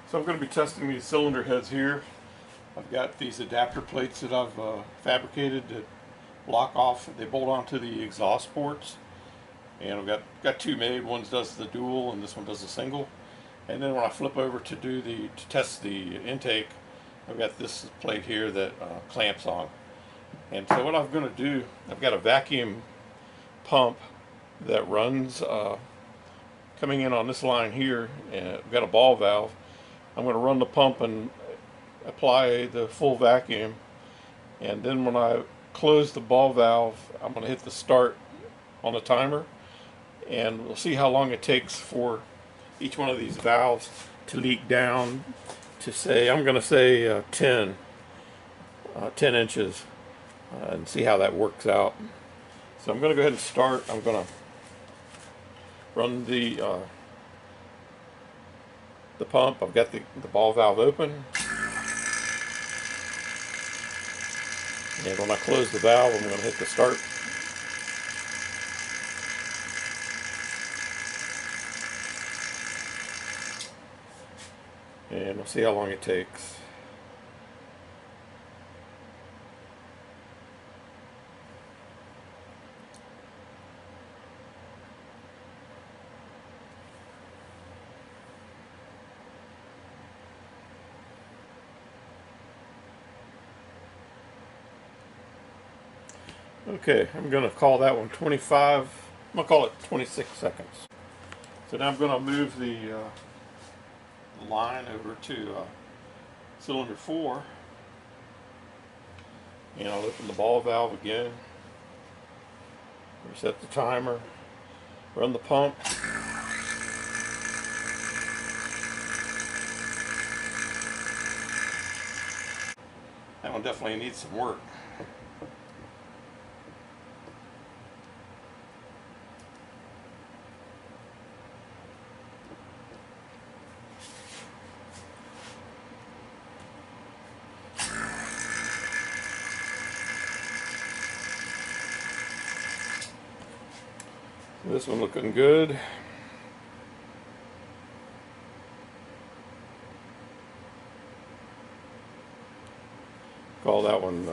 So I'm going to be testing these cylinder heads here. I've got these adapter plates that I've fabricated that lock off. They bolt onto the exhaust ports, and I've got two made. One does the dual, and this one does the single. And then when I flip over to test the intake, I've got this plate here that clamps on. And so what I'm going to do, I've got a vacuum pump that runs coming in on this line here, and I've got a ball valve. I'm going to run the pump and apply the full vacuum, and then when I close the ball valve, I'm going to hit the start on the timer, and we'll see how long it takes for each one of these valves to leak down to, say, I'm going to say 10 inches, and see how that works out. So I'm going to go ahead and start. I'm going to run the pump. I've got the ball valve open, and when I close the valve, I'm going to hit the start. And we'll see how long it takes. Okay, I'm going to call that one 25. I'm going to call it 26 seconds. So now I'm going to move the line over to cylinder 4, and I'll open the ball valve again, reset the timer, run the pump. That one definitely needs some work. This one looking good. Call that one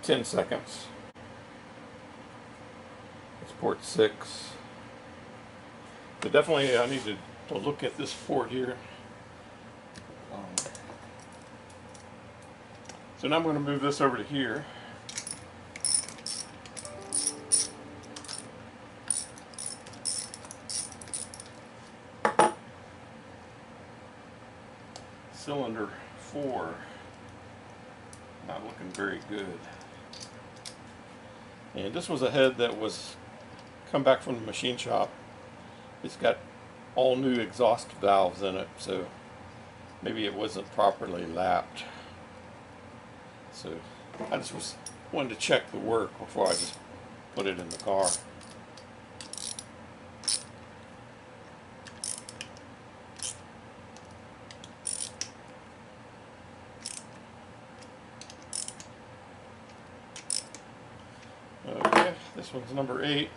10 seconds. It's port 6. So definitely I need to look at this port here. So now I'm going to move this over to here. Cylinder 4, not looking very good. And this was a head that was come back from the machine shop. It's got all new exhaust valves in it, so maybe it wasn't properly lapped. So I just wanted to check the work before I just put it in the car. Okay, this one's number 8.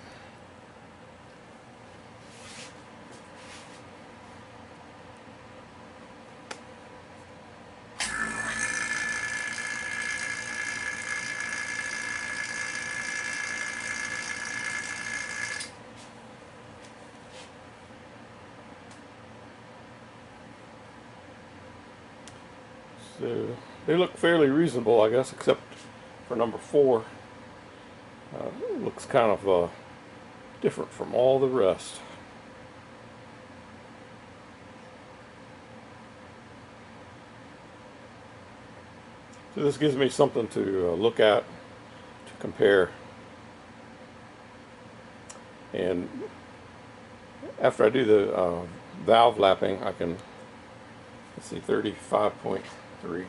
So they look fairly reasonable, I guess, except for number 4. Looks kind of different from all the rest. So this gives me something to look at, to compare. And after I do the valve lapping, I can, let's see, 35.3,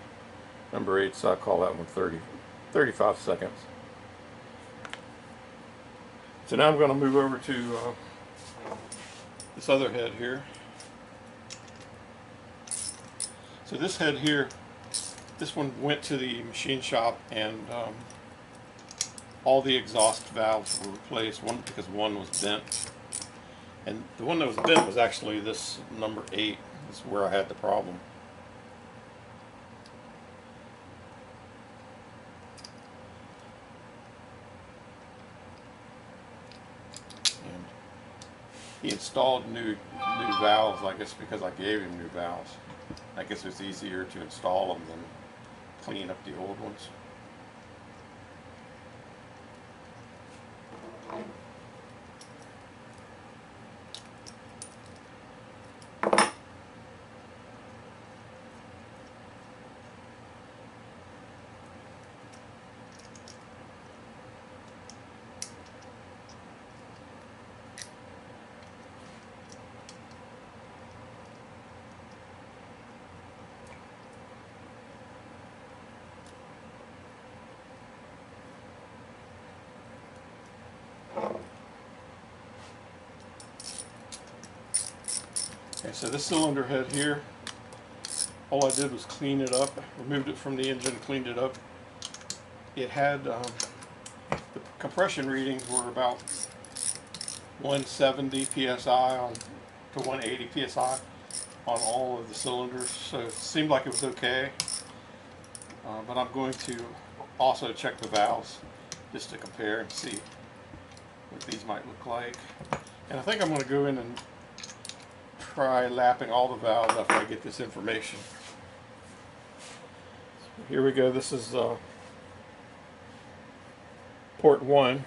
number 8, so I call that one 35 seconds. So now I'm going to move over to this other head here. So this head here, this one went to the machine shop, and all the exhaust valves were replaced, one because one was bent. And the one that was bent was actually this number 8 That's where I had the problem. And he installed new valves, I guess, because I gave him new valves. I guess it's easier to install them than clean up the old ones. Okay, so this cylinder head here, all I did was clean it up, removed it from the engine, cleaned it up. It had, the compression readings were about 170 psi to 180 psi on all of the cylinders, so it seemed like it was okay. But I'm going to also check the valves just to compare and see what these might look like. And I think I'm going to go in and try lapping all the valves after I get this information. So here we go. This is port 1.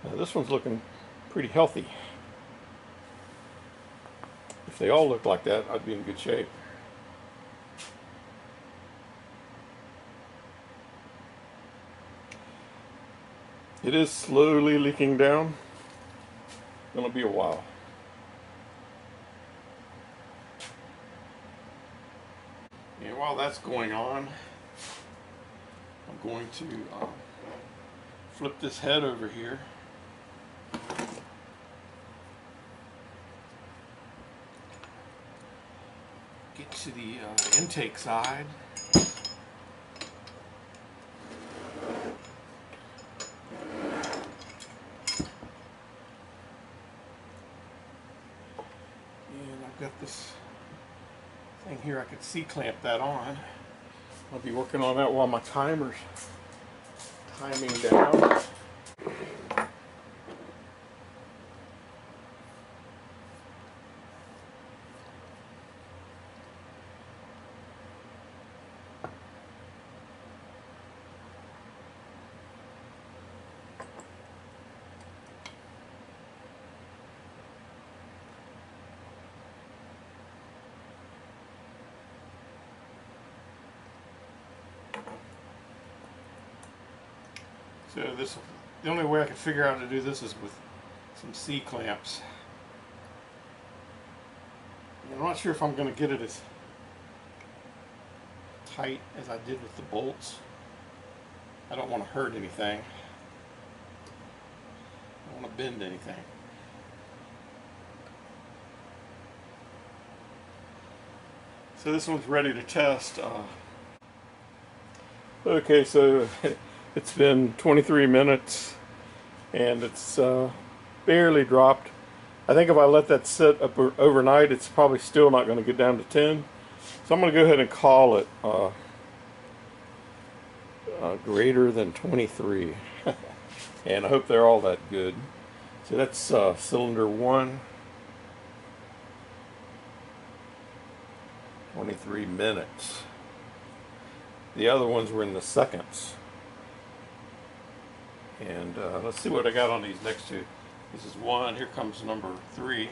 Now this one's looking pretty healthy. If they all looked like that, I'd be in good shape. It is slowly leaking down. It'll be a while. And while that's going on, I'm going to flip this head over here. Get to the intake side. And I've got this thing here, I could C-clamp that on. I'll be working on that while my timer's timing down. So the only way I can figure out to do this is with some C-clamps. I'm not sure if I'm going to get it as tight as I did with the bolts. I don't want to hurt anything. I don't want to bend anything. So this one's ready to test. Okay, so it's been 23 minutes and it's barely dropped. I think if I let that sit up overnight, it's probably still not going to get down to 10. So I'm going to go ahead and call it greater than 23. And I hope they're all that good. So that's cylinder 1. 23 minutes. The other ones were in the seconds. And let's see what I got on these next two. This is 1. Here comes number 3.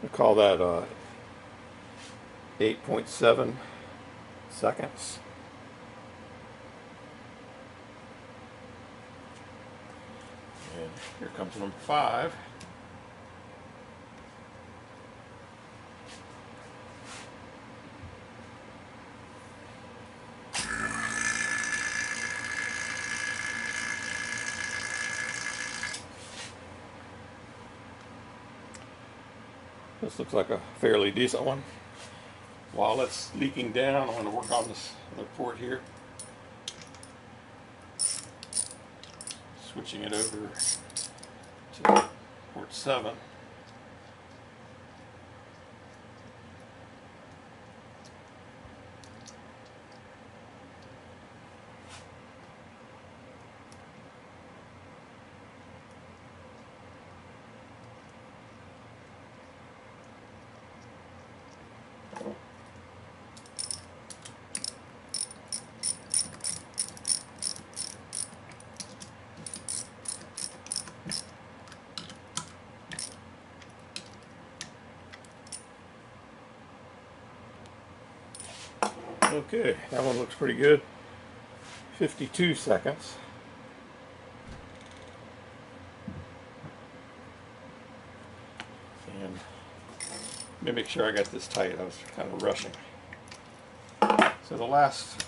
I call that 8.7 seconds. And here comes number 5. This looks like a fairly decent one. While it's leaking down, I'm going to work on this other port here. Switching it over to port 7. Okay, that one looks pretty good. 52 seconds. And let me make sure I got this tight. I was kind of rushing. So the last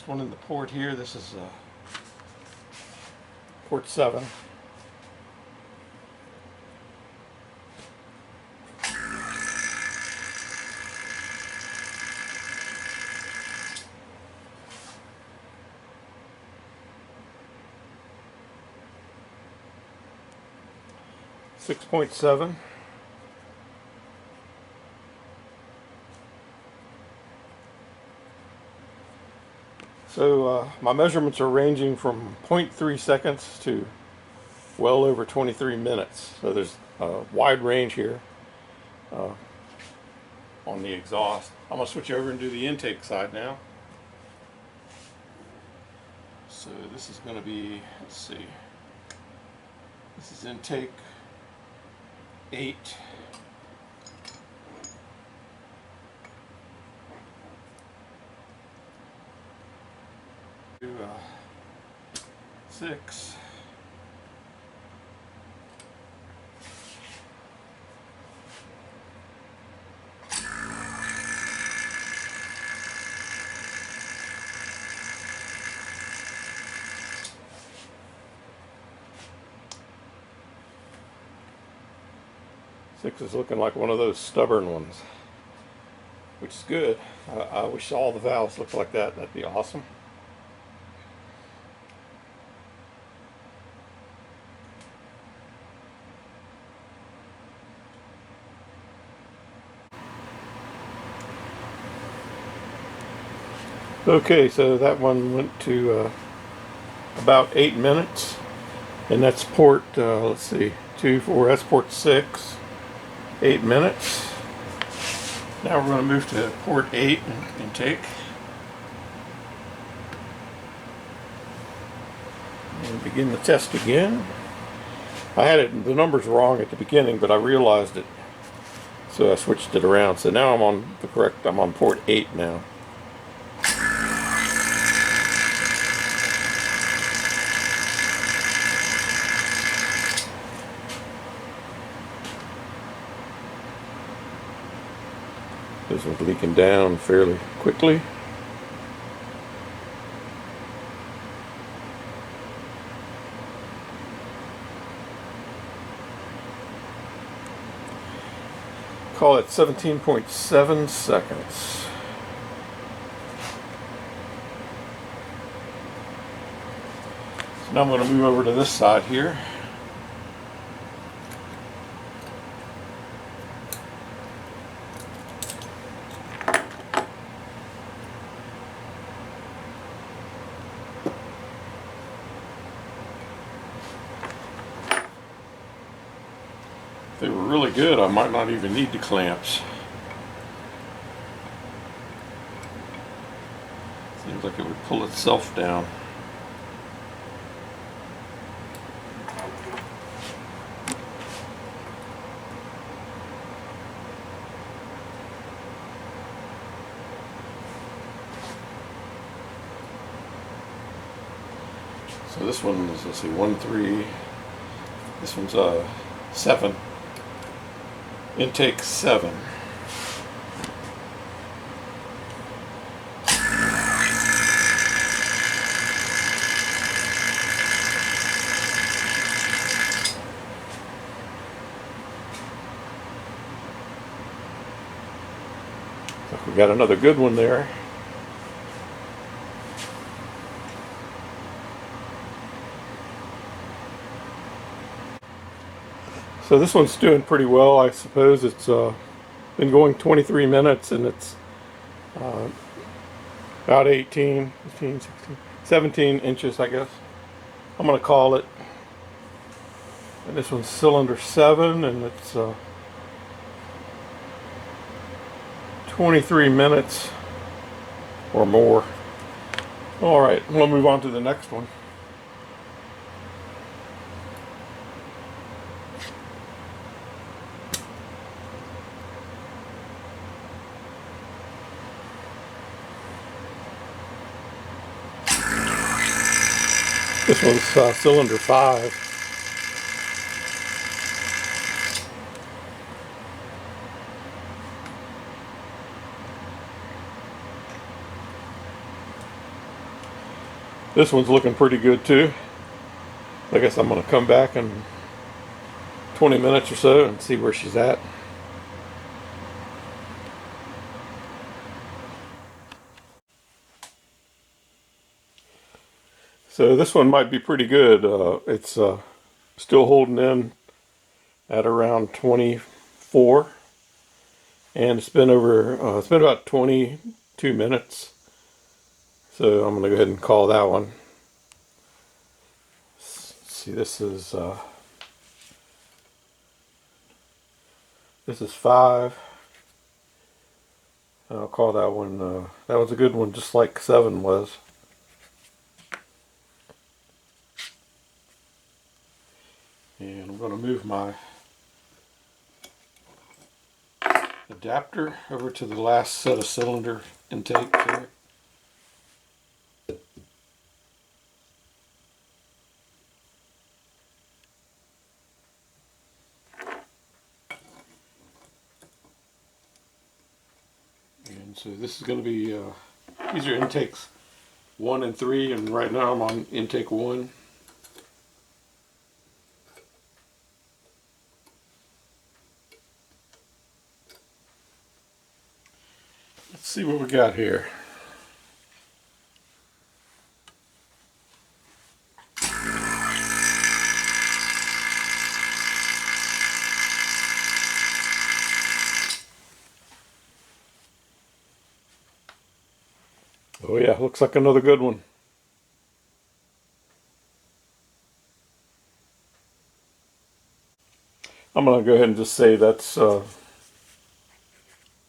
one in the port here, this is port 7. .7. So my measurements are ranging from 0.3 seconds to well over 23 minutes. So there's a wide range here on the exhaust. I'm going to switch over and do the intake side now. So this is going to be, let's see, this is intake 8. To 6. Six is looking like one of those stubborn ones, which is good. I wish all the valves looked like that. That'd be awesome. Okay, so that one went to about 8 minutes, and that's port, let's see, 2, 4, that's port 6, 8 minutes. Now we're going to move to port 8 and intake. And begin the test again. I had the numbers wrong at the beginning, but I realized it, so I switched it around. So now I'm on port 8 now. This one's leaking down fairly quickly. Call it 17.7 seconds. So now I'm going to move over to this side here. If they were really good, I might not even need the clamps. Seems like it would pull itself down. So this one is, let's see, 1, 3. This one's 7. Intake 7. We got another good one there. So this one's doing pretty well, I suppose. It's been going 23 minutes and it's about 18, 15, 16, 17 inches, I guess. I'm going to call it. And this one's cylinder 7 and it's 23 minutes or more. All right, we'll move on to the next one. This one's cylinder 5. This one's looking pretty good too. I guess I'm going to come back in 20 minutes or so and see where she's at. So this one might be pretty good. It's still holding in at around 24, and it's been about 22 minutes. So I'm going to go ahead and call that one. Let's see, this is 5. I'll call that one. That was a good one, just like 7 was. And I'm going to move my adapter over to the last set of cylinder intakes here. And so this is going to be, these are intakes 1 and 3, and right now I'm on intake 1. Let's see what we got here. Oh yeah, looks like another good one. I'm going to go ahead and just say that's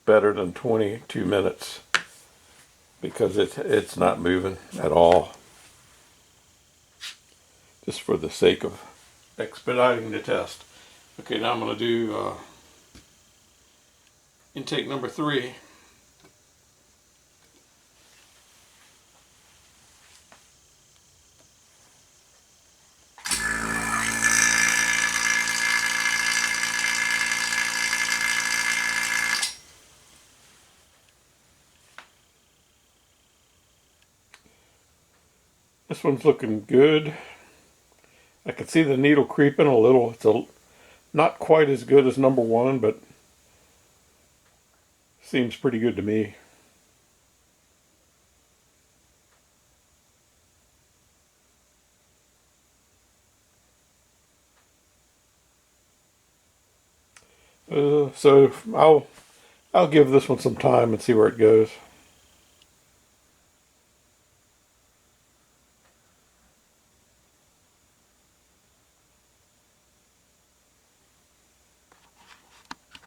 better than 22 minutes because it's not moving at all. Just for the sake of expediting the test. Okay, now I'm going to do intake number 3. This one's looking good. I can see the needle creeping a little. It's not quite as good as number 1, but seems pretty good to me. So I'll give this one some time and see where it goes.